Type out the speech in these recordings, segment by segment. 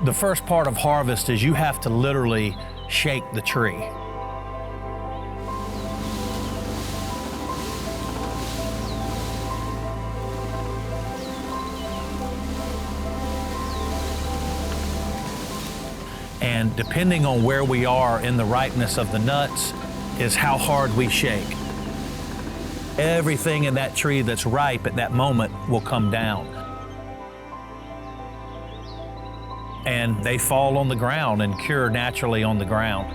The first part of harvest is you have to literally shake the tree. And depending on where we are in the ripeness of the nuts is how hard we shake. Everything in that tree that's ripe at that moment will come down. And they fall on the ground and cure naturally on the ground.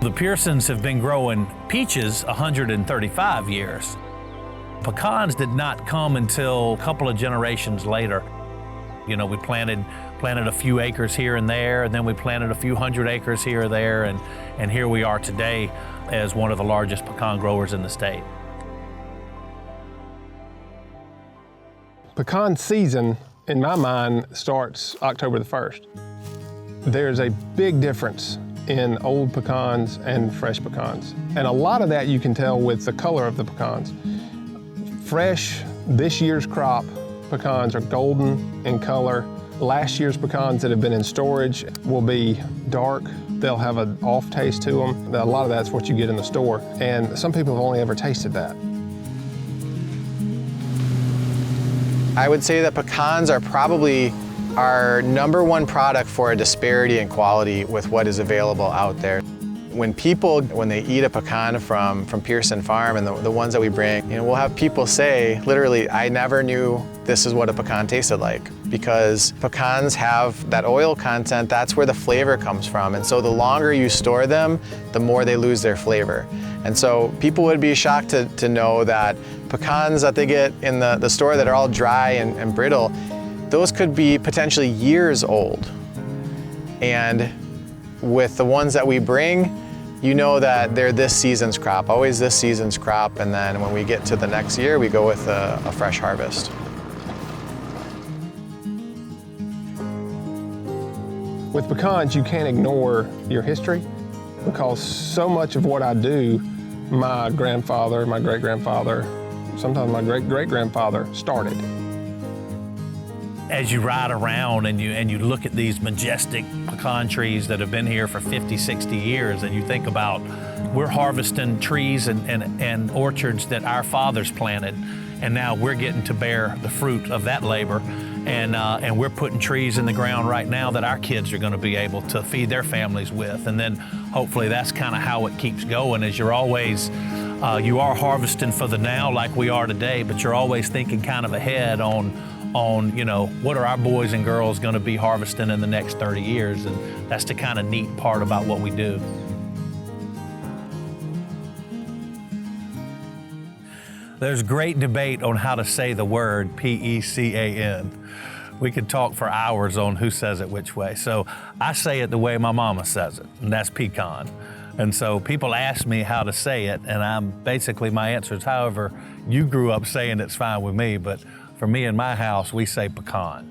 The Pearsons have been growing peaches 135 years. Pecans did not come until a couple of generations later. You know, we planted a few acres here and there, and then we planted a few hundred acres here or there, and here we are today as one of the largest pecan growers in the state. Pecan season, in my mind, starts October the 1st. There's a big difference in old pecans and fresh pecans. And a lot of that you can tell with the color of the pecans. Fresh, this year's crop pecans are golden in color. Last year's pecans that have been in storage will be dark. They'll have an off taste to them. A lot of that's what you get in the store. And some people have only ever tasted that. I would say that pecans are probably our #1 product for a disparity in quality with what is available out there. When they eat a pecan from Pearson Farm and the ones that we bring, we'll have people say, literally, I never knew this is what a pecan tasted like, because pecans have that oil content. That's where the flavor comes from. And so the longer you store them, the more they lose their flavor. And so people would be shocked to know that pecans that they get in the store that are all dry and brittle, those could be potentially years old. And with the ones that we bring, you know that they're this season's crop, always this season's crop, and then when we get to the next year, we go with a fresh harvest. With pecans, you can't ignore your history, because so much of what I do, my grandfather, my great-grandfather, sometimes my great-great-grandfather started. As you ride around and you look at these majestic pecan trees that have been here for 50, 60 years, and you think about, we're harvesting trees and orchards that our fathers planted, and now we're getting to bear the fruit of that labor. And we're putting trees in the ground right now that our kids are going to be able to feed their families with. And then hopefully that's kind of how it keeps going, as you're always, you are harvesting for the now like we are today, but you're always thinking kind of ahead on what are our boys and girls going to be harvesting in the next 30 years. And that's the kind of neat part about what we do. There's great debate on how to say the word P-E-C-A-N. We could talk for hours on who says it which way. So I say it the way my mama says it, and that's pecan. And so people ask me how to say it, and my answer is however you grew up saying it's fine with me, but for me in my house, we say pecan.